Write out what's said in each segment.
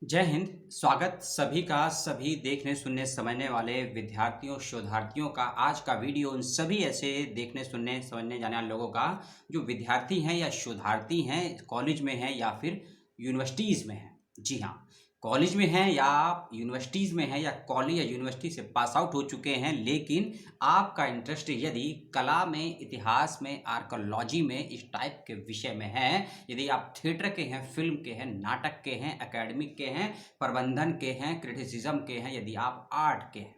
जय हिंद। स्वागत सभी का सभी देखने सुनने समझने वाले विद्यार्थियों शोधार्थियों का। आज का वीडियो उन सभी ऐसे देखने सुनने समझने जाने वाले लोगों का जो विद्यार्थी हैं या शोधार्थी हैं, कॉलेज में हैं या फिर यूनिवर्सिटीज़ में हैं। जी हाँ, कॉलेज में हैं या आप यूनिवर्सिटीज़ में हैं या कॉलेज या यूनिवर्सिटी से पास आउट हो चुके हैं, लेकिन आपका इंटरेस्ट यदि कला में, इतिहास में, आर्कोलॉजी में, इस टाइप के विषय में है, यदि आप थिएटर के हैं, फिल्म के हैं, नाटक के हैं, एकेडमिक के हैं, प्रबंधन के हैं, क्रिटिसिज्म के हैं, यदि आप आर्ट के हैं,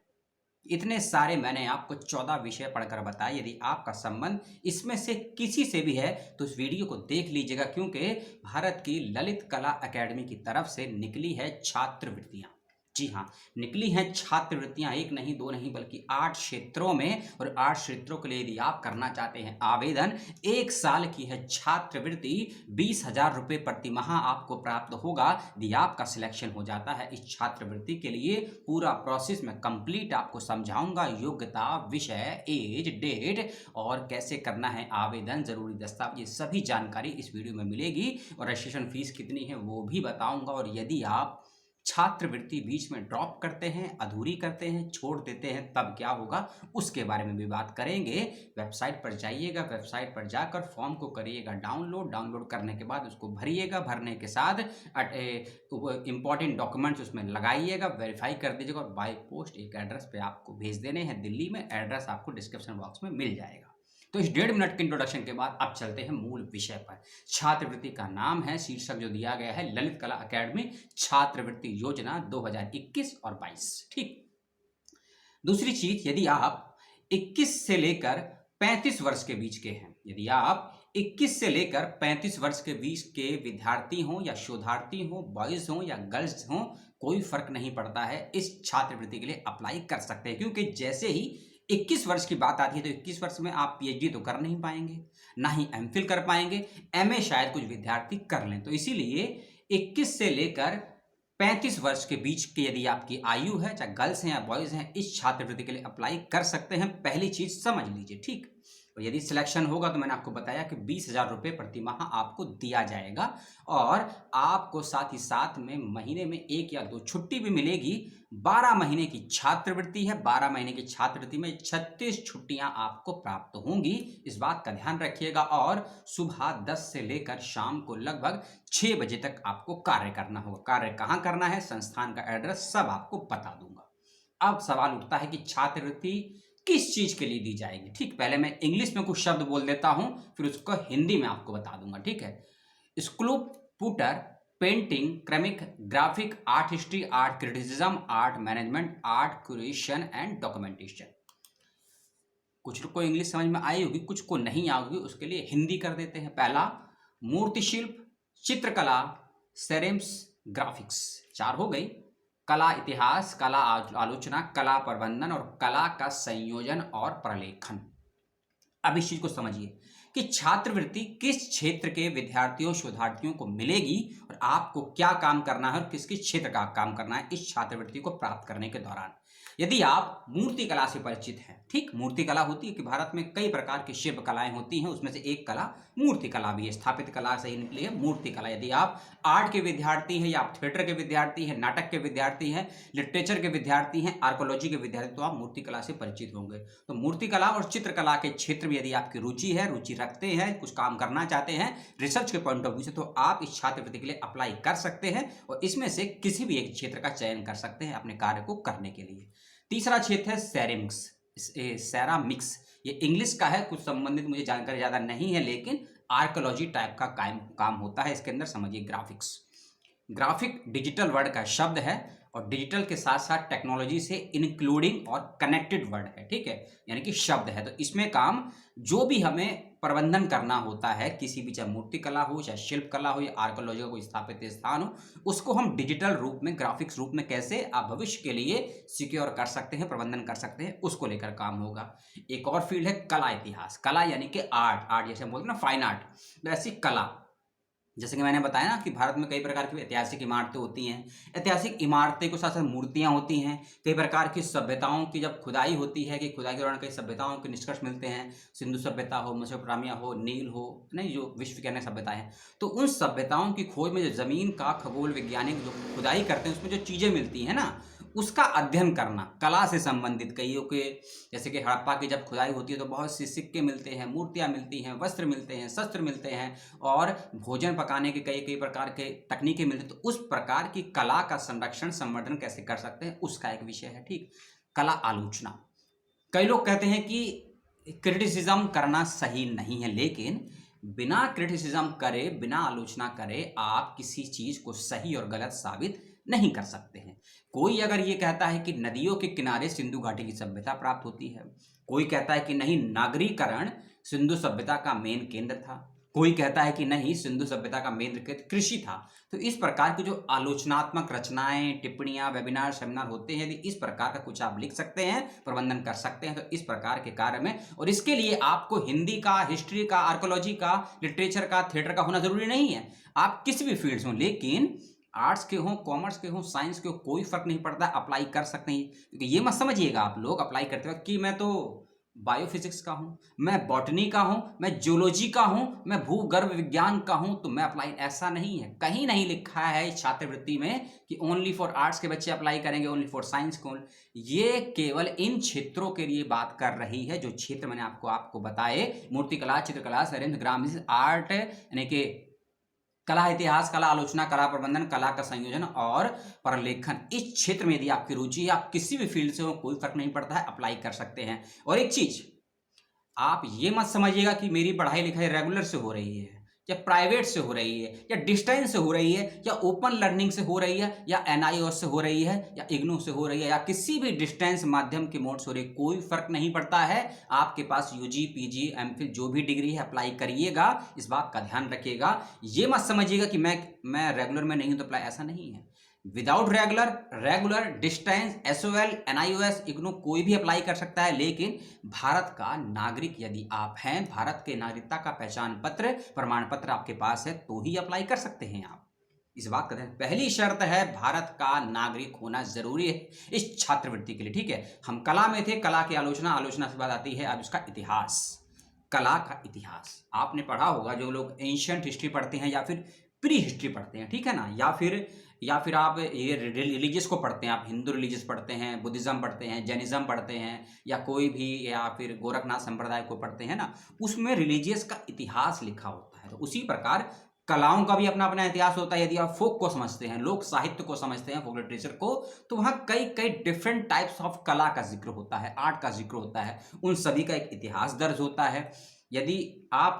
इतने सारे मैंने आपको 14 विषय पढ़कर बताए। यदि आपका संबंध इसमें से किसी से भी है तो इस वीडियो को देख लीजिएगा, क्योंकि भारत की ललित कला अकेडमी की तरफ से निकली है छात्रवृत्तियां। जी हाँ, निकली हैं छात्रवृत्तियां, एक नहीं दो नहीं बल्कि 8 क्षेत्रों में। और 8 क्षेत्रों के लिए यदि आप करना चाहते हैं आवेदन, 1 साल की है छात्रवृत्ति, 20,000 रुपये प्रति माह आपको प्राप्त होगा यदि आपका सिलेक्शन हो जाता है। इस छात्रवृत्ति के लिए पूरा प्रोसेस में कंप्लीट आपको समझाऊंगा। योग्यता, विषय, एज, डेट और कैसे करना है आवेदन, जरूरी दस्तावेज, ये सभी जानकारी इस वीडियो में मिलेगी। और रजिस्ट्रेशन फीस कितनी है वो भी बताऊंगा। और यदि आप छात्रवृत्ति बीच में ड्रॉप करते हैं, अधूरी करते हैं, छोड़ देते हैं, तब क्या होगा उसके बारे में भी बात करेंगे। वेबसाइट पर जाइएगा, वेबसाइट पर जाकर फॉर्म को करिएगा डाउनलोड करने के बाद उसको भरिएगा, भरने के साथ इंपॉर्टेंट डॉक्यूमेंट्स उसमें लगाइएगा, वेरीफाई कर दीजिएगा और बाय पोस्ट एक एड्रेस पे आपको भेज देने हैं दिल्ली में। एड्रेस आपको डिस्क्रिप्शन बॉक्स में मिल जाएगा। तो इस 1.5 मिनट के इंट्रोडक्शन के बाद अब चलते हैं मूल विषय पर। छात्रवृत्ति का नाम है, शीर्षक जो दिया गया है, ललित कला अकेडमी छात्रवृत्ति योजना 2021 और 22। ठीक। दूसरी चीज, यदि आप 21 से लेकर 35 वर्ष के बीच के हैं, यदि आप 21 से लेकर 35 वर्ष के बीच के विद्यार्थी हों या शोधार्थी हों, बॉयज हों या गर्ल्स हों, कोई फर्क नहीं पड़ता है, इस छात्रवृत्ति के लिए अप्लाई कर सकते हैं। क्योंकि जैसे ही 21 वर्ष की बात आती है तो 21 वर्ष में आप पीएचडी तो कर नहीं पाएंगे, ना ही एमफिल कर पाएंगे, एमए शायद कुछ विद्यार्थी कर लें। तो इसीलिए 21 से लेकर 35 वर्ष के बीच की यदि आपकी आयु है, चाहे गर्ल्स हैं या बॉयज हैं, इस छात्रवृत्ति के लिए अप्लाई कर सकते हैं। पहली चीज समझ लीजिए। ठीक। और यदि सिलेक्शन होगा तो मैंने आपको बताया कि 20,000 रुपये प्रति माह आपको दिया जाएगा और आपको साथ ही साथ में महीने में 1 या 2 छुट्टी भी मिलेगी। 12 महीने की छात्रवृत्ति है। 12 महीने की छात्रवृत्ति में 36 छुट्टियां आपको प्राप्त होंगी, इस बात का ध्यान रखिएगा। और सुबह 10 से लेकर शाम को लगभग 6 बजे तक आपको कार्य करना होगा। कार्य कहाँ करना है, संस्थान का एड्रेस सब आपको बता दूंगा। अब सवाल उठता है कि छात्रवृत्ति किस चीज के लिए दी जाएगी। ठीक, पहले मैं इंग्लिश में कुछ शब्द बोल देता हूं, फिर उसको हिंदी में आपको बता दूंगा। ठीक है। स्कल्पचर, पेंटिंग, क्रमिक, graphic, art history, art criticism, art management, art curation and documentation. कुछ को इंग्लिश समझ में आई होगी, कुछ को नहीं आई होगी, उसके लिए हिंदी कर देते हैं। पहला, मूर्ति शिल्प, चित्रकला, सेरेम्स, ग्राफिक्स। 4 हो गई। कला इतिहास, कला आलोचना, कला प्रबंधन और कला का संयोजन और प्रलेखन। अब इस चीज को समझिए कि छात्रवृत्ति किस क्षेत्र के विद्यार्थियों शोधार्थियों को मिलेगी और आपको क्या काम करना है और किस किस क्षेत्र का काम करना है इस छात्रवृत्ति को प्राप्त करने के दौरान। यदि आप मूर्ति कला से परिचित हैं, ठीक, मूर्ति कला होती है कि भारत में कई प्रकार की शिल्प कलाएं होती हैं, उसमें से एक कला मूर्ति कला भी है। स्थापित कला से ही निकली है मूर्ति कला। यदि आप आर्ट के विद्यार्थी हैं या आप थिएटर के विद्यार्थी हैं, नाटक के विद्यार्थी हैं, लिटरेचर के विद्यार्थी हैं, आर्कोलॉजी के विद्यार्थी, तो आप मूर्ति कला से परिचित होंगे। तो मूर्ति कला और चित्रकला के क्षेत्र में यदि आपकी रुचि है, रुचि रखते हैं, कुछ काम करना चाहते हैं रिसर्च के पॉइंट ऑफ व्यू से, तो आप इस छात्रवृत्ति के लिए अप्लाई कर सकते हैं और इसमें से किसी भी एक क्षेत्र का चयन कर सकते हैं अपने कार्य को करने के लिए। तीसरा क्षेत्र है सेरेमिक्स, सेरामिक्स। ये इंग्लिश का है, कुछ संबंधित मुझे जानकारी ज्यादा नहीं है, लेकिन आर्कोलॉजी टाइप का काम होता है इसके अंदर। समझिए ग्राफिक्स। ग्राफिक डिजिटल वर्ड का शब्द है और डिजिटल के साथ साथ टेक्नोलॉजी से इंक्लूडिंग और कनेक्टेड वर्ड है। ठीक है, यानी कि शब्द है। तो इसमें काम जो भी हमें प्रबंधन करना होता है, किसी भी, चाहे मूर्ति कला हो, चाहे शिल्प कला हो या आर्कोलॉजी का कोई स्थापित स्थान हो, उसको हम डिजिटल रूप में, ग्राफिक्स रूप में कैसे आप भविष्य के लिए सिक्योर कर सकते हैं, प्रबंधन कर सकते हैं, उसको लेकर काम होगा। एक और फील्ड है कला इतिहास। कला यानी कि आर्ट, आर्ट जैसे हम बोलते हैं ना फाइन आर्ट, तो ऐसी कला जैसे कि मैंने बताया ना कि भारत में कई प्रकार की ऐतिहासिक इमारतें होती हैं। ऐतिहासिक इमारतें के साथ साथ मूर्तियाँ होती हैं। कई प्रकार की सभ्यताओं की जब खुदाई होती है कि खुदाई के दौरान कई सभ्यताओं के निष्कर्ष मिलते हैं। सिंधु सभ्यता हो, मेसोपोटामिया हो, नील हो, नहीं जो विश्व की अन्य सभ्यताएं हैं, तो उन सभ्यताओं की खोज में जो ज़मीन का खगोल वैज्ञानिक जो खुदाई करते हैं उसमें जो चीज़ें मिलती हैं ना, उसका अध्ययन करना, कला से संबंधित कईयों के, जैसे कि हड़प्पा की जब खुदाई होती है तो बहुत सी सिक्के मिलते हैं, मूर्तियाँ मिलती हैं, वस्त्र मिलते हैं, शस्त्र मिलते हैं और भोजन पकाने के कई कई प्रकार के तकनीकें मिलती हैं। तो उस प्रकार की कला का संरक्षण संवर्धन कैसे कर सकते हैं उसका एक विषय है। ठीक, कला आलोचना। कई लोग कहते हैं कि क्रिटिसिज्म करना सही नहीं है, लेकिन बिना क्रिटिसिज्म करे, बिना आलोचना करे आप किसी चीज को सही और गलत साबित नहीं कर सकते हैं। कोई अगर ये कहता है कि नदियों के किनारे सिंधु घाटी की सभ्यता प्राप्त होती है, कोई कहता है कि नहीं नागरीकरण सिंधु सभ्यता का मेन केंद्र था, कोई कहता है कि नहीं सिंधु सभ्यता का मेन केंद्र कृषि था। तो इस प्रकार की जो आलोचनात्मक रचनाएं, टिप्पणियां, वेबिनार, सेमिनार होते हैं, यदि इस प्रकार का कुछ आप लिख सकते हैं, प्रबंधन कर सकते हैं, तो इस प्रकार के कार्य में, और इसके लिए आपको हिंदी का, हिस्ट्री का, आर्कोलॉजी का, लिटरेचर का, थिएटर का होना जरूरी नहीं है। आप किसी भी फील्ड से हो, लेकिन आर्ट्स के हों, कॉमर्स के हों, साइंस के हो, कोई फर्क नहीं पड़ता, अप्लाई कर सकते हैं। क्योंकि ये मत समझिएगा आप लोग अप्लाई करते वक्त कि मैं तो बायोफिजिक्स का हूं, मैं बॉटनी का हूं, मैं जियोलॉजी का हूं, मैं भूगर्भ विज्ञान का हूं, तो मैं अप्लाई, ऐसा नहीं है। कहीं नहीं लिखा है छात्रवृत्ति में कि ओनली फॉर आर्ट्स के बच्चे अप्लाई करेंगे, ओनली फॉर साइंस को। ये केवल इन क्षेत्रों के लिए बात कर रही है जो क्षेत्र मैंने आपको बताए, मूर्तिकला, चित्रकला, शैलेंद्र, ग्राम आर्ट, यानी कि कला इतिहास, कला आलोचना, कला प्रबंधन, कला का संयोजन और प्रलेखन। इस क्षेत्र में यदि आपकी रुचि है, आप किसी भी फील्ड से हो, कोई फर्क नहीं पड़ता है, अप्लाई कर सकते हैं। और एक चीज आप ये मत समझिएगा कि मेरी पढ़ाई लिखाई रेगुलर से हो रही है या प्राइवेट से हो रही है या डिस्टेंस से हो रही है या ओपन लर्निंग से हो रही है या एनआईओएस से हो रही है या इग्नू से हो रही है या किसी भी डिस्टेंस माध्यम के मोड से हो रही है, कोई फर्क नहीं पड़ता है। आपके पास यूजी, पीजी, एमफिल जो भी डिग्री है अप्लाई करिएगा, इस बात का ध्यान रखिएगा। ये मत समझिएगा कि मैं रेगुलर में नहीं हूं तो अप्लाई, ऐसा नहीं है। Without regular, distance, SOL, NIOS, IGNOU कोई भी अप्लाई कर सकता है। लेकिन भारत का नागरिक यदि आप हैं, भारत के नागरिकता का पहचान पत्र, प्रमाण पत्र आपके पास है, तो ही अप्लाई कर सकते हैं आप। इस बात का ध्यान, पहली शर्त है भारत का नागरिक होना जरूरी है इस छात्रवृत्ति के लिए। ठीक है, हम कला में थे, कला की आलोचना से बात आती है अब इसका इतिहास। कला का इतिहास आपने पढ़ा होगा, जो लोग एंशियंट हिस्ट्री पढ़ते हैं या फिर प्री हिस्ट्री पढ़ते हैं, ठीक है ना, या फिर आप ये रिलीजियस को पढ़ते हैं, आप हिंदू रिलीजियस पढ़ते हैं, बुद्धिज्म पढ़ते हैं, जैनिज्म पढ़ते हैं, या कोई भी, या फिर गोरखनाथ संप्रदाय को पढ़ते हैं ना, उसमें रिलीजियस का इतिहास लिखा होता है। तो उसी प्रकार कलाओं का भी अपना अपना इतिहास होता है। यदि आप फोक को समझते हैं, लोक साहित्य को समझते हैं, फोक लिटरेचर को, तो वहाँ कई कई डिफरेंट टाइप्स ऑफ कला का जिक्र होता है, आर्ट का जिक्र होता है, उन सभी का एक इतिहास दर्ज होता है। यदि आप,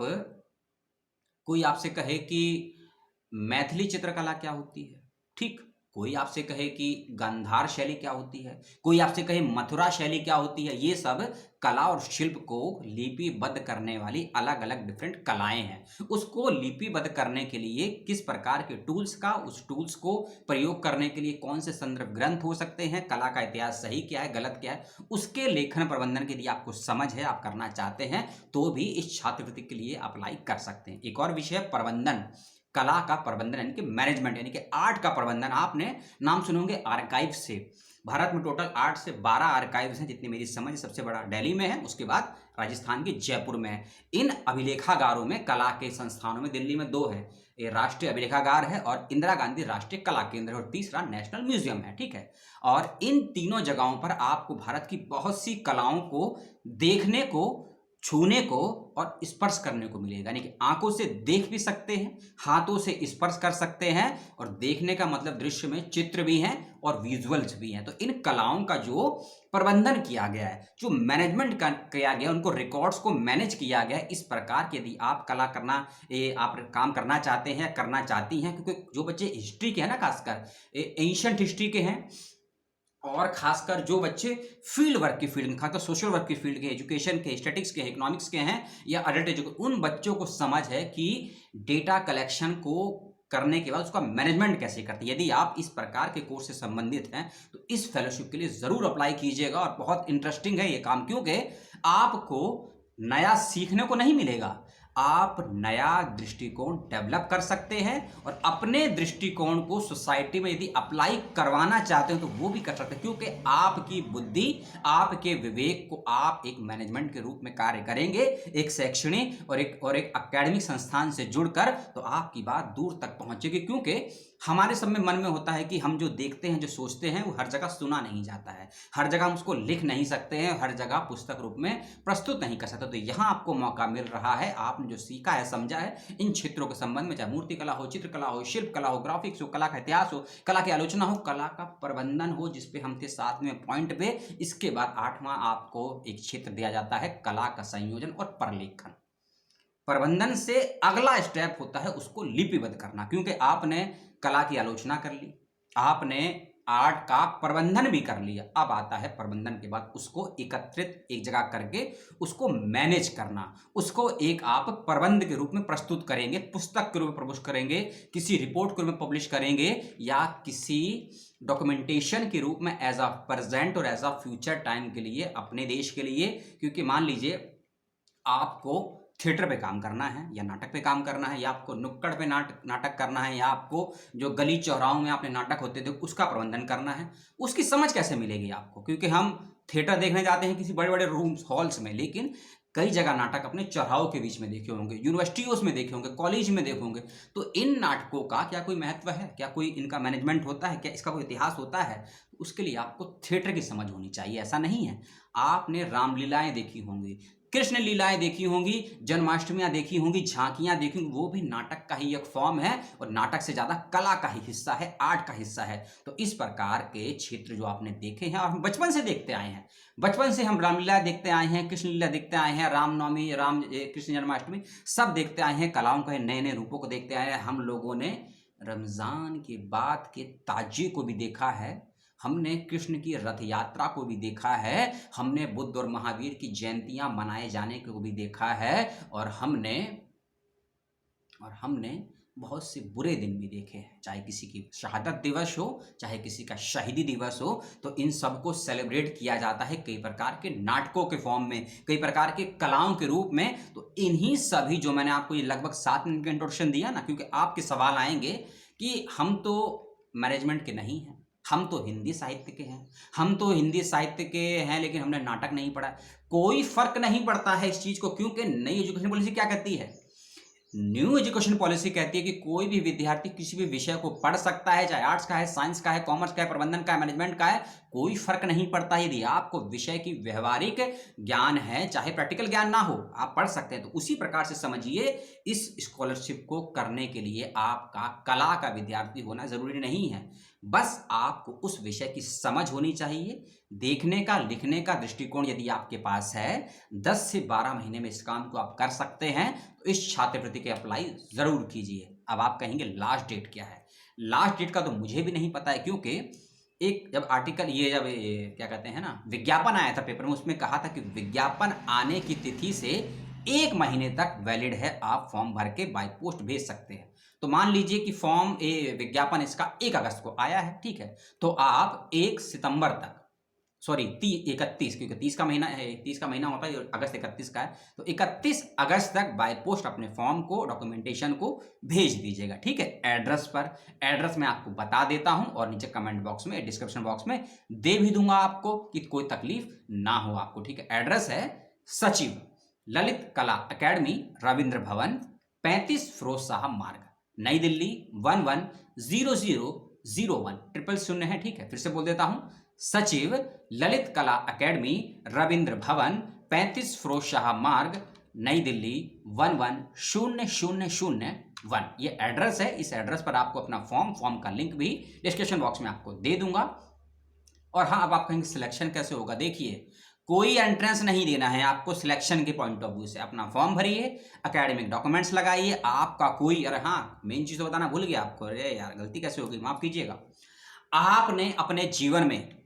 कोई आपसे कहे कि मैथिली चित्रकला क्या होती है, ठीक, कोई आपसे कहे कि गांधार शैली क्या होती है, कोई आपसे कहे मथुरा शैली क्या होती है, ये सब कला और शिल्प को लिपिबद्ध करने वाली अलग अलग डिफरेंट कलाएं हैं। उसको लिपिबद्ध करने के लिए किस प्रकार के टूल्स का, उस टूल्स को प्रयोग करने के लिए कौन से संदर्भ ग्रंथ हो सकते हैं, कला का इतिहास सही क्या है, गलत क्या है, उसके लेखन प्रबंधन के लिए आपको समझ है, आप करना चाहते हैं, तो भी इस छात्रवृत्ति के लिए अप्लाई कर सकते हैं। एक और विषय है प्रबंधन, कला का प्रबंधन, यानी कि मैनेजमेंट, यानी कि आर्ट का प्रबंधन। आपने नाम सुने होंगे आर्काइव से। भारत में टोटल 8 से 12 आर्काइव्स हैं, जितनी मेरी समझ, सबसे बड़ा दिल्ली में है, उसके बाद राजस्थान के जयपुर में है। इन अभिलेखागारों में, कला के संस्थानों में दिल्ली में 2 है, ये राष्ट्रीय अभिलेखागार है और इंदिरा गांधी राष्ट्रीय कला केंद्र है, और तीसरा नेशनल म्यूजियम है। ठीक है, और इन तीनों जगहों पर आपको भारत की बहुत सी कलाओं को देखने को, छूने को और स्पर्श करने को मिलेगा। यानी कि आंखों से देख भी सकते हैं, हाथों से स्पर्श कर सकते हैं, और देखने का मतलब दृश्य में चित्र भी हैं और विजुअल्स भी हैं। तो इन कलाओं का जो प्रबंधन किया गया है, जो मैनेजमेंट किया गया, उनको रिकॉर्ड्स को मैनेज किया गया है। इस प्रकार के यदि आप कला करना, आप काम करना चाहते हैं, करना चाहती हैं, क्योंकि जो बच्चे हिस्ट्री के हैं ना, खासकर एंशिएंट हिस्ट्री के हैं, और खासकर जो बच्चे फील्ड वर्क की फील्ड में, खासकर सोशल वर्क की फील्ड के, एजुकेशन के, स्टैटिक्स के, इकोनॉमिक्स के हैं, या अडल्ट एजुकेशन, उन बच्चों को समझ है कि डेटा कलेक्शन को करने के बाद उसका मैनेजमेंट कैसे करते हैं। यदि आप इस प्रकार के कोर्स से संबंधित हैं तो इस फेलोशिप के लिए जरूर अप्लाई कीजिएगा। और बहुत इंटरेस्टिंग है ये काम, क्योंकि आपको नया सीखने को नहीं मिलेगा, आप नया दृष्टिकोण डेवलप कर सकते हैं और अपने दृष्टिकोण को सोसाइटी में यदि अप्लाई करवाना चाहते हो तो वो भी कर सकते हैं, क्योंकि आपकी बुद्धि, आपके विवेक को आप एक मैनेजमेंट के रूप में कार्य करेंगे, एक शैक्षणिक और एक एकेडमिक संस्थान से जुड़कर, तो आपकी बात दूर तक पहुंचेगी। क्योंकि हमारे सब में मन में होता है कि हम जो देखते हैं, जो सोचते हैं, वो हर जगह सुना नहीं जाता है, हर जगह हम उसको लिख नहीं सकते हैं, हर जगह पुस्तक रूप में प्रस्तुत नहीं कर सकते। तो यहाँ आपको मौका मिल रहा है, आपने जो सीखा है, समझा है इन क्षेत्रों के संबंध में, चाहे मूर्ति कला हो, चित्रकला हो, शिल्प कला हो, ग्राफिक्स हो, कला का इतिहास हो, कला की आलोचना हो, कला का प्रबंधन हो, जिसपे हम थे 7वें पॉइंट पे। इसके बाद 8वां आपको एक क्षेत्र दिया जाता है कला का संयोजन और प्रलेखन। प्रबंधन से अगला स्टेप होता है उसको लिपिबद्ध करना, क्योंकि आपने कला की आलोचना कर ली, आपने आर्ट का प्रबंधन भी कर लिया। अब आता है प्रबंधन के बाद उसको एकत्रित एक जगह करके उसको मैनेज करना, उसको एक आप प्रबंध के रूप में प्रस्तुत करेंगे, पुस्तक के रूप में प्रस्तुत करेंगे, किसी रिपोर्ट के रूप में पब्लिश करेंगे, या किसी डॉक्यूमेंटेशन के रूप में एज अ प्रेजेंट और एज अ फ्यूचर टाइम के लिए, अपने देश के लिए। क्योंकि मान लीजिए आपको थिएटर पे काम करना है, या नाटक पे काम करना है, या आपको नुक्कड़ पे नाटक करना है, या आपको जो गली चौराहों में आपने नाटक होते थे उसका प्रबंधन करना है, उसकी समझ कैसे मिलेगी आपको? क्योंकि हम थिएटर देखने जाते हैं किसी बड़े बड़े रूम्स, हॉल्स में, लेकिन कई जगह नाटक अपने चौराहों के बीच में देखे होंगे, यूनिवर्सिटियों में देखे होंगे, कॉलेज में देखे होंगे। तो इन नाटकों का क्या कोई महत्व है? क्या कोई इनका मैनेजमेंट होता है? क्या इसका कोई इतिहास होता है? उसके लिए आपको थिएटर की समझ होनी चाहिए। ऐसा नहीं है, आपने रामलीलाएं देखी होंगी, कृष्ण लीलाएं देखी होंगी, जन्माष्टमियां देखी होंगी, झांकियां देखी होंगी, वो भी नाटक का ही एक फॉर्म है, और नाटक से ज्यादा कला का ही हिस्सा है, आर्ट का हिस्सा है। तो इस प्रकार के क्षेत्र जो आपने देखे हैं और हम बचपन से देखते आए हैं, बचपन से हम रामलीला देखते आए हैं, कृष्ण लीला देखते आए हैं, रामनवमी, कृष्ण जन्माष्टमी सब देखते आए हैं, कलाओं के नए नए रूपों को देखते आए हैं। हम लोगों ने रमजान के बाद के ताजिए को भी देखा है, हमने कृष्ण की रथ यात्रा को भी देखा है, हमने बुद्ध और महावीर की जयंतियां मनाए जाने को भी देखा है, और हमने बहुत से बुरे दिन भी देखे हैं, चाहे किसी की शहादत दिवस हो, चाहे किसी का शहीदी दिवस हो, तो इन सब को सेलिब्रेट किया जाता है कई प्रकार के नाटकों के फॉर्म में, कई प्रकार के कलाओं के रूप में। तो इन्हीं सभी जो मैंने आपको ये लगभग 7 मिनट का इंट्रोडक्शन दिया ना, क्योंकि आपके सवाल आएंगे कि हम तो मैनेजमेंट के नहीं हैं, हम तो हिंदी साहित्य के हैं, हम तो हिंदी साहित्य के हैं लेकिन हमने नाटक नहीं पढ़ा। कोई फर्क नहीं पड़ता है इस चीज को, क्योंकि नई एजुकेशन पॉलिसी क्या कहती है? न्यू एजुकेशन पॉलिसी कहती है कि कोई भी विद्यार्थी किसी भी विषय को पढ़ सकता है, चाहे आर्ट्स का है, साइंस का है, कॉमर्स का है, प्रबंधन का है, मैनेजमेंट का है, कोई फर्क नहीं पड़ता। यदि आपको विषय की व्यवहारिक ज्ञान है, चाहे प्रैक्टिकल ज्ञान ना हो, आप पढ़ सकते हैं। तो उसी प्रकार से समझिए, इस स्कॉलरशिप को करने के लिए आपका कला का विद्यार्थी होना जरूरी नहीं है, बस आपको उस विषय की समझ होनी चाहिए। देखने का, लिखने का दृष्टिकोण यदि आपके पास है, 10 से 12 महीने में इस काम को आप कर सकते हैं, तो इस छात्रवृत्ति के अप्लाई जरूर कीजिए। अब आप कहेंगे लास्ट डेट क्या है? लास्ट डेट का तो मुझे भी नहीं पता है, क्योंकि एक जब आर्टिकल जब क्या कहते हैं ना, विज्ञापन आया था पेपर में, उसमें कहा था कि विज्ञापन आने की तिथि से 1 महीने तक वैलिड है, आप फॉर्म भर के बाय पोस्ट भेज सकते हैं। तो मान लीजिए कि फॉर्म विज्ञापन इसका 1 अगस्त को आया है, ठीक है, तो आप 1 सितंबर तक, सॉरी 31, क्योंकि 30 का महीना है, 30 का महीना होता है, अगस्त 31 का है, तो 31 अगस्त तक बाय पोस्ट अपने फॉर्म को, डॉक्यूमेंटेशन को भेज दीजिएगा, ठीक है, एड्रेस पर। एड्रेस मैं आपको बता देता हूं और नीचे कमेंट बॉक्स में, डिस्क्रिप्शन बॉक्स में दे भी दूंगा आपको, कि कोई तकलीफ ना हो आपको, ठीक है। एड्रेस है सचिव ललित कला अकेडमी, रविंद्र भवन, 35 फिरोज शाह मार्ग, नई दिल्ली 110001, 000 है, ठीक है। फिर से बोल देता हूं, सचिव ललित कला अकेडमी, रविंद्र भवन, 35 फिरोज शाह मार्ग, नई दिल्ली 110001, ये एड्रेस है। इस एड्रेस पर आपको अपना फॉर्म का लिंक भी डिस्क्रिप्शन बॉक्स में आपको दे दूंगा। और हाँ, अब आप कहेंगे सिलेक्शन कैसे होगा? देखिए, कोई एंट्रेंस नहीं देना है आपको, सिलेक्शन के पॉइंट ऑफ व्यू से अपना फॉर्म भरिए, एकेडमिक डॉक्यूमेंट्स लगाइए, आपका कोई, अरे हाँ मेन चीज तो बताना भूल गया आपको, अरे यार गलती कैसे होगी, माफ कीजिएगा। आपने अपने जीवन में,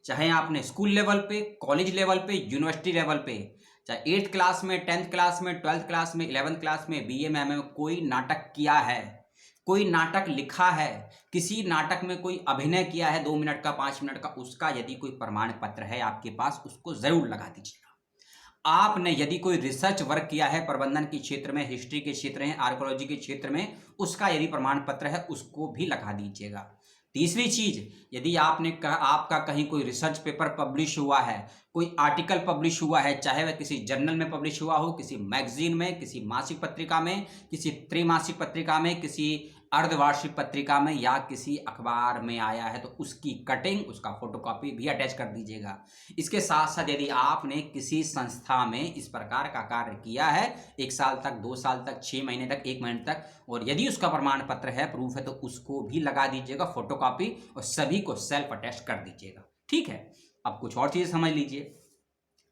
चाहे आपने स्कूल लेवल पे, कॉलेज लेवल पे, यूनिवर्सिटी लेवल पे, चाहे 8th क्लास में, 10th क्लास में, 12th क्लास में, 11th क्लास में, BA में, MA में कोई नाटक किया है, कोई नाटक लिखा है, किसी नाटक में कोई अभिनय किया है 2 मिनट का, 5 मिनट का, उसका यदि कोई प्रमाण पत्र है आपके पास, उसको जरूर लगा दीजिएगा। आपने यदि कोई रिसर्च वर्क किया है प्रबंधन के क्षेत्र में, हिस्ट्री के क्षेत्र में, आर्कोलॉजी के क्षेत्र में, उसका यदि प्रमाण पत्र है उसको भी लगा दीजिएगा। तीसरी चीज, यदि आपका कहीं कोई रिसर्च पेपर पब्लिश हुआ है, कोई आर्टिकल पब्लिश हुआ है, चाहे वह किसी जर्नल में पब्लिश हुआ हो, किसी मैगजीन में, किसी मासिक पत्रिका में, किसी त्रैमासिक पत्रिका में, किसी अर्धवार्षिक पत्रिका में या किसी अखबार में आया है, तो उसकी कटिंग, उसका फोटोकॉपी भी अटैच कर दीजिएगा। इसके साथ साथ यदि आपने किसी संस्था में इस प्रकार का कार्य किया है 1 साल तक, 2 साल तक, 6 महीने तक, 1 महीने तक, और यदि उसका प्रमाण पत्र है, प्रूफ है, तो उसको भी लगा दीजिएगा फोटोकॉपी, और सभी को सेल्फ अटेस्ट कर दीजिएगा। ठीक है। अब कुछ और चीजें समझ लीजिए।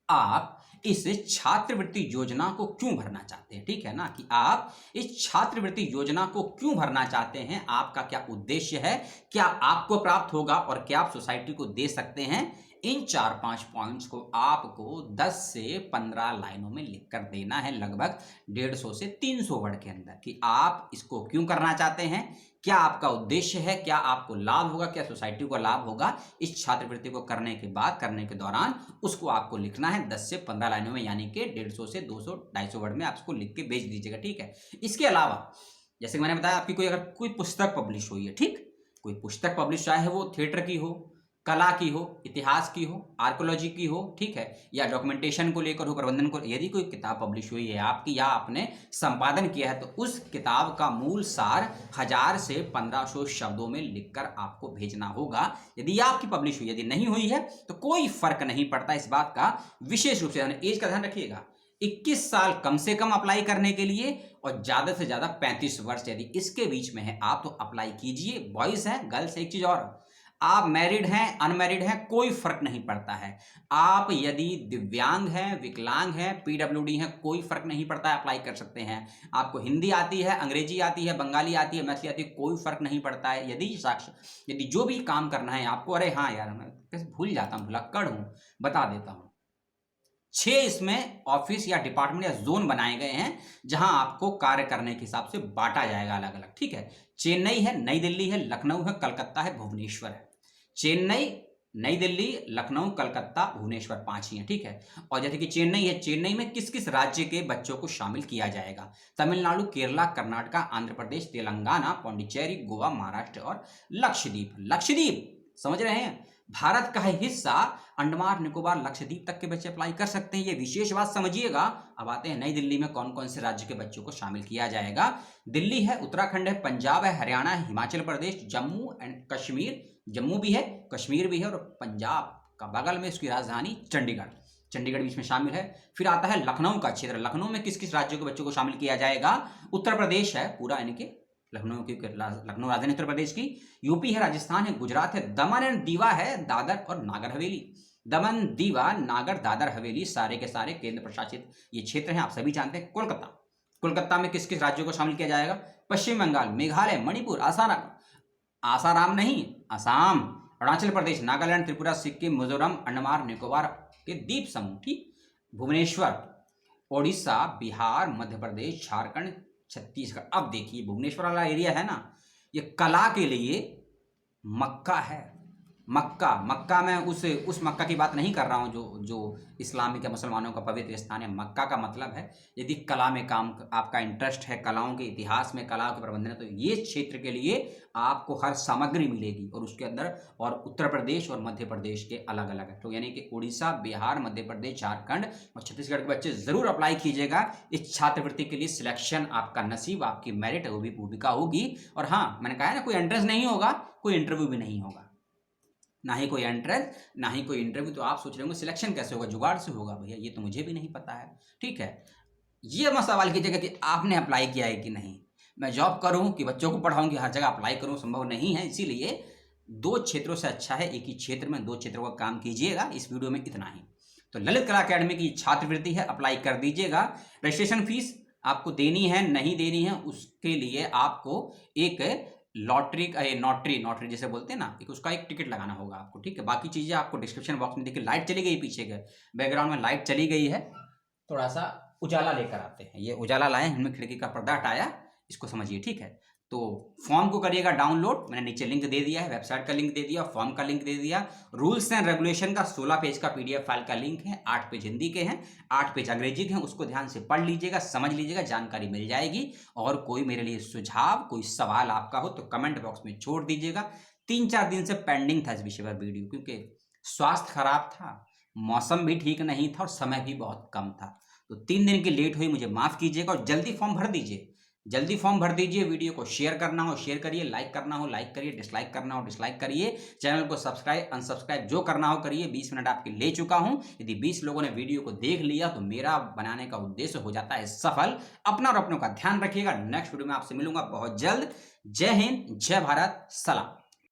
आप इस छात्रवृत्ति योजना को क्यों भरना चाहते हैं, ठीक है ना, कि आप इस छात्रवृत्ति योजना को क्यों भरना चाहते हैं, आपका क्या उद्देश्य है, क्या आपको प्राप्त होगा और क्या आप सोसाइटी को दे सकते हैं, इन 4-5 पॉइंट्स को आपको 10 से 15 लाइनों में लिख कर देना है, लगभग 150 से 300 वर्ड के अंदर, कि आप इसको क्यों करना चाहते हैं, क्या आपका उद्देश्य है, क्या आपको लाभ होगा, क्या सोसाइटी को लाभ होगा इस छात्रवृत्ति को करने के बाद, करने के दौरान, उसको आपको लिखना है 10 से 15 लाइनों में, यानी कि 150 से 200, 250 वर्ड में आप इसको लिख के भेज दीजिएगा। ठीक है। इसके अलावा जैसे कि मैंने बताया, आपकी अगर कोई पुस्तक पब्लिश हुई है, ठीक, कोई पुस्तक पब्लिश, चाहे वो थिएटर की हो, कला की हो, इतिहास की हो, आर्कोलॉजी की हो, ठीक है, या डॉक्यूमेंटेशन को लेकर हो, प्रबंधन को, यदि कोई किताब पब्लिश हुई है आपकी या आपने संपादन किया है, तो उस किताब का मूल सार 1000 से 1500 शब्दों में लिखकर आपको भेजना होगा, यदि आपकी पब्लिश हुई। यदि नहीं हुई है तो कोई फर्क नहीं पड़ता, इस बात का विशेष रूप से एज का ध्यान रखिएगा। 21 साल कम से कम अप्लाई करने के लिए, और ज्यादा से ज्यादा 35 वर्ष यदि इसके बीच में है आप, तो अप्लाई कीजिए। बॉयज हैं, गर्ल्स, एक चीज और, आप मैरिड हैं, अनमैरिड हैं, कोई फर्क नहीं पड़ता है। आप यदि दिव्यांग हैं, विकलांग हैं, पीडब्ल्यूडी हैं, कोई फर्क नहीं पड़ता है, अप्लाई कर सकते हैं। आपको हिंदी आती है, अंग्रेजी आती है, बंगाली आती है, मैथिली आती है, कोई फर्क नहीं पड़ता है। यदि जो भी काम करना है आपको, अरे हाँ यार, मैं कैसे भूल जाता हूँ, भुलक्कड़ हूँ, बता देता हूँ। 6 इसमें ऑफिस या डिपार्टमेंट या जोन बनाए गए हैं, जहां आपको कार्य करने के हिसाब से बांटा जाएगा अलग अलग। ठीक है। चेन्नई है, नई दिल्ली है, लखनऊ है, कलकत्ता है, भुवनेश्वर है। चेन्नई, नई दिल्ली, लखनऊ, कलकत्ता, भुवनेश्वर, 5 ही है। ठीक है। और जैसे कि चेन्नई है, चेन्नई में किस किस राज्य के बच्चों को शामिल किया जाएगा, तमिलनाडु, केरला, कर्नाटक, आंध्र प्रदेश, तेलंगाना, पौंडीचेरी, गोवा, महाराष्ट्र और लक्षद्वीप। लक्षद्वीप समझ रहे हैं, भारत का है हिस्सा, अंडमान निकोबार लक्षद्वीप तक के बच्चे अप्लाई कर सकते हैं, ये विशेष बात समझिएगा। अब आते हैं नई दिल्ली में कौन कौन से राज्य के बच्चों को शामिल किया जाएगा। दिल्ली है, उत्तराखंड है, पंजाब है, हरियाणा है, हिमाचल प्रदेश, जम्मू एंड कश्मीर, जम्मू भी है, कश्मीर भी है, और पंजाब का बगल में उसकी राजधानी चंडीगढ़, चंडीगढ़ बीच में शामिल है। फिर आता है लखनऊ का क्षेत्र, लखनऊ में किस किस राज्यों के बच्चों को शामिल किया जाएगा, उत्तर प्रदेश है पूरा, यानी कि लखनऊ राजधानी उत्तर प्रदेश की, यूपी है, राजस्थान है, गुजरात है, दमन एंड दीवा है, दादर और नागर हवेली। दमन, दीवा, नागर, दादर, हवेली सारे के सारे केंद्र प्रशासित ये क्षेत्र हैं, आप सभी जानते हैं। कोलकाता, कोलकाता में किस किस राज्यों को शामिल किया जाएगा, पश्चिम बंगाल, मेघालय, मणिपुर, आसाराम नहीं, आसाम, अरुणाचल प्रदेश, नागालैंड, त्रिपुरा, सिक्किम, मिजोरम, अंडमान निकोबार के द्वीप समूह। ठीक। भुवनेश्वर, ओडिशा, बिहार, मध्य प्रदेश, झारखंड, छत्तीसगढ़। अब देखिए भुवनेश्वर वाला एरिया है ना, ये कला के लिए मक्का है। मक्का में उस मक्का की बात नहीं कर रहा हूँ जो इस्लामिक या मुसलमानों का पवित्र स्थान है। मक्का का मतलब है यदि कला में काम आपका इंटरेस्ट है, कलाओं के इतिहास में, कलाओं के प्रबंधन, तो ये क्षेत्र के लिए आपको हर सामग्री मिलेगी, और उसके अंदर और उत्तर प्रदेश और मध्य प्रदेश के अलग अलग है। तो यानी कि उड़ीसा, बिहार, मध्य प्रदेश, झारखंड और छत्तीसगढ़ के बच्चे जरूर अप्लाई कीजिएगा इस छात्रवृत्ति के लिए। सिलेक्शन आपका नसीब, आपकी मेरिट वो भी भूमिका होगी। और हाँ, मैंने कहा है ना, कोई एंट्रेंस नहीं होगा, कोई इंटरव्यू भी नहीं होगा, ना ही कोई एंट्रेंस, ना ही कोई इंटरव्यू। तो आप सोच रहे होंगे सिलेक्शन कैसे होगा, जुगाड़ से होगा। भैया ये तो मुझे भी नहीं पता है। ठीक है। ये मत सवाल कीजिएगा कि आपने अप्लाई किया है कि नहीं। मैं जॉब करूं कि बच्चों को पढ़ाऊं कि हर जगह अप्लाई करूं, संभव नहीं है। इसीलिए 2 क्षेत्रों से अच्छा है एक ही क्षेत्र में 2 क्षेत्रों का काम कीजिएगा। इस वीडियो में इतना ही। तो ललित कला अकेडमी की छात्रवृत्ति है, अप्लाई कर दीजिएगा। रजिस्ट्रेशन फीस आपको देनी है, नहीं देनी है, उसके लिए आपको एक नॉटरी जैसे बोलते हैं ना, उसका एक टिकट लगाना होगा आपको। ठीक है। बाकी चीजें आपको डिस्क्रिप्शन बॉक्स में, देखिए लाइट चली गई पीछे के बैकग्राउंड में, लाइट चली गई है। थोड़ा सा उजाला लेकर आते हैं, ये उजाला लाए, हमने खिड़की का पर्दा हटाया, इसको समझिए। ठीक है। तो फॉर्म को करिएगा डाउनलोड, मैंने नीचे लिंक दे दिया है, वेबसाइट का लिंक दे दिया, फॉर्म का लिंक दे दिया। रूल्स एंड रेगुलेशन का 16 पेज का पीडीएफ फाइल का लिंक है, 8 पेज हिंदी के हैं, 8 पेज अंग्रेजी के हैं, उसको ध्यान से पढ़ लीजिएगा, समझ लीजिएगा, जानकारी मिल जाएगी। और कोई मेरे लिए सुझाव, कोई सवाल आपका हो तो कमेंट बॉक्स में छोड़ दीजिएगा। 3-4 दिन से पेंडिंग था इस विषय पर वीडियो, क्योंकि स्वास्थ्य खराब था, मौसम भी ठीक नहीं था और समय भी बहुत कम था, तो 3 दिन की लेट हुई, मुझे माफ कीजिएगा। और जल्दी फॉर्म भर दीजिए, जल्दी फॉर्म भर दीजिए। वीडियो को शेयर करना हो शेयर करिए, लाइक करना हो लाइक करिए, डिसलाइक करना हो डिसलाइक करिए। चैनल को सब्सक्राइब अनसब्सक्राइब जो करना हो करिए। 20 मिनट आपके ले चुका हूं। यदि 20 लोगों ने वीडियो को देख लिया तो मेरा बनाने का उद्देश्य हो जाता है सफल। अपना और अपनों का ध्यान रखिएगा। नेक्स्ट वीडियो में आपसे मिलूंगा बहुत जल्द। जय हिंद, जय भारत, सलाम।